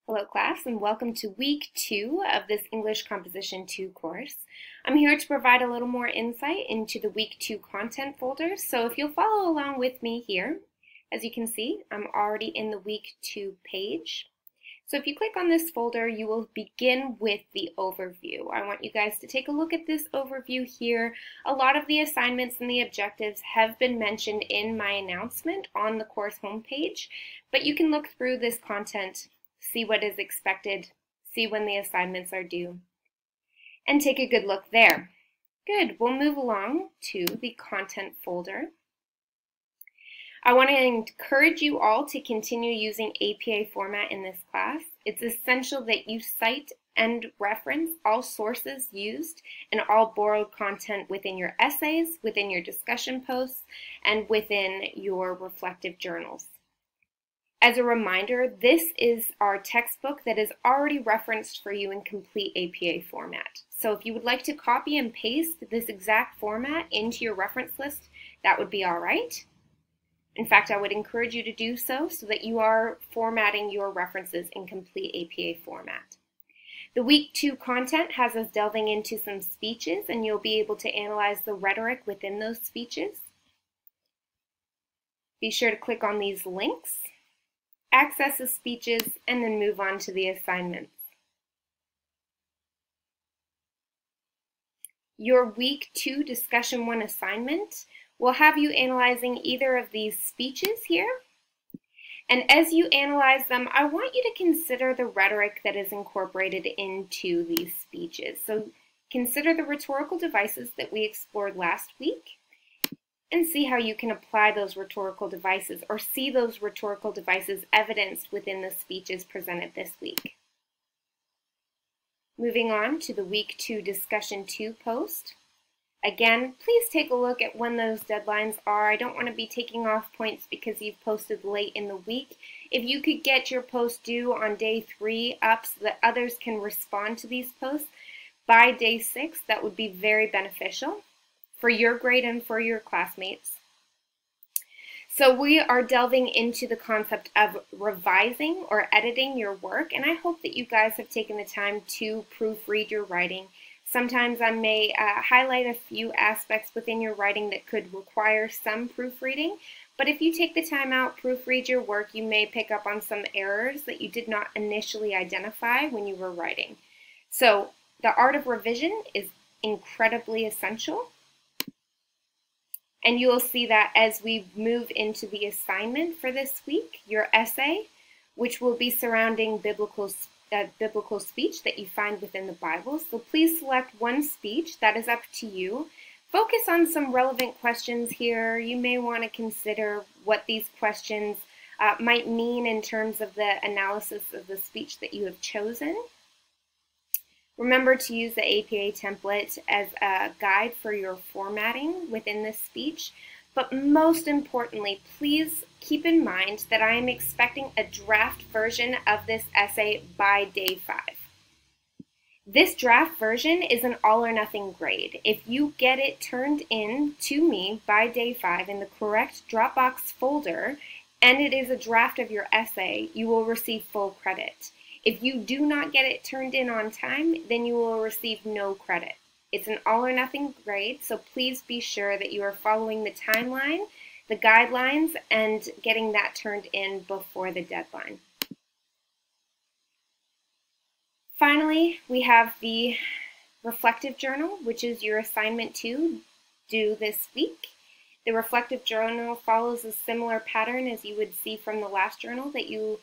Hello class, and welcome to week 2 of this English Composition 2 course. I'm here to provide a little more insight into the week 2 content folder, so if you'll follow along with me here, as you can see, I'm already in the week 2 page. So if you click on this folder, you will begin with the overview. I want you guys to take a look at this overview here. A lot of the assignments and the objectives have been mentioned in my announcement on the course homepage, but you can look through this content, see what is expected, see when the assignments are due, and take a good look there. Good, we'll move along to the content folder. I want to encourage you all to continue using APA format in this class. It's essential that you cite and reference all sources used and all borrowed content within your essays, within your discussion posts, and within your reflective journals. As a reminder, this is our textbook that is already referenced for you in complete APA format. So if you would like to copy and paste this exact format into your reference list, that would be all right. In fact, I would encourage you to do so that you are formatting your references in complete APA format. The week 2 content has us delving into some speeches, and you'll be able to analyze the rhetoric within those speeches. Be sure to click on these links, access the speeches, and then move on to the assignments. Your week 2 discussion 1 assignment will have you analyzing either of these speeches here. And as you analyze them, I want you to consider the rhetoric that is incorporated into these speeches. So consider the rhetorical devices that we explored last week and see how you can apply those rhetorical devices or see those rhetorical devices evidenced within the speeches presented this week. Moving on to the week 2 discussion 2 post. Again, please take a look at when those deadlines are. I don't want to be taking off points because you've posted late in the week. If you could get your post due on day 3 up so that others can respond to these posts by day 6, that would be very beneficial for your grade and for your classmates. So we are delving into the concept of revising or editing your work, and I hope that you guys have taken the time to proofread your writing. Sometimes I may highlight a few aspects within your writing that could require some proofreading, but if you take the time out, proofread your work, you may pick up on some errors that you did not initially identify when you were writing. So the art of revision is incredibly essential, and you will see that as we move into the assignment for this week, your essay, which will be surrounding biblical speech that you find within the Bible. So please select one speech. That is up to you. Focus on some relevant questions here. You may want to consider what these questions might mean in terms of the analysis of the speech that you have chosen. Remember to use the APA template as a guide for your formatting within this speech. But most importantly, please keep in mind that I am expecting a draft version of this essay by day 5. This draft version is an all or nothing grade. If you get it turned in to me by day 5 in the correct Dropbox folder, and it is a draft of your essay, you will receive full credit. If you do not get it turned in on time, then you will receive no credit. It's an all or nothing grade, so please be sure that you are following the timeline, the guidelines, and getting that turned in before the deadline. Finally, we have the reflective journal, which is your assignment 2 due this week. The reflective journal follows a similar pattern as you would see from the last journal that you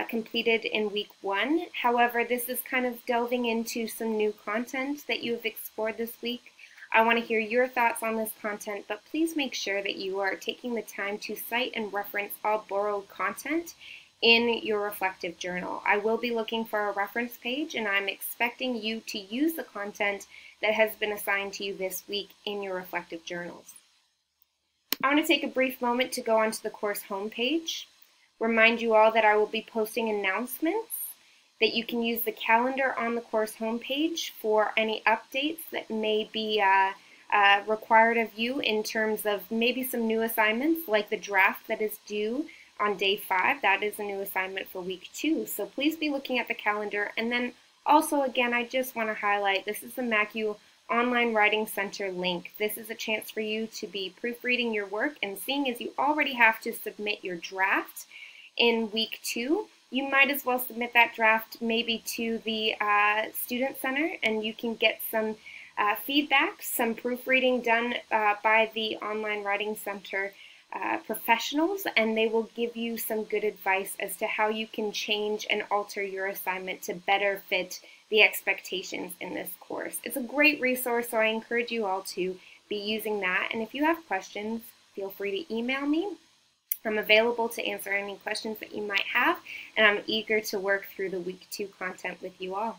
completed in week 1. However, this is kind of delving into some new content that you have explored this week. I want to hear your thoughts on this content, but please make sure that you are taking the time to cite and reference all borrowed content in your reflective journal. I will be looking for a reference page, and I'm expecting you to use the content that has been assigned to you this week in your reflective journals. I want to take a brief moment to go onto the course homepage. Remind you all that I will be posting announcements, that you can use the calendar on the course homepage for any updates that may be required of you in terms of maybe some new assignments like the draft that is due on day 5. That is a new assignment for week 2. So please be looking at the calendar. And then also, again, I just want to highlight this is the MACU Online Writing Center link. This is a chance for you to be proofreading your work, and seeing as you already have to submit your draft in week 2, you might as well submit that draft maybe to the Student Center, and you can get some feedback, some proofreading done by the Online Writing Center professionals, and they will give you some good advice as to how you can change and alter your assignment to better fit the expectations in this course. It's a great resource, so I encourage you all to be using that. And if you have questions, feel free to email me. I'm available to answer any questions that you might have, and I'm eager to work through the week 2 content with you all.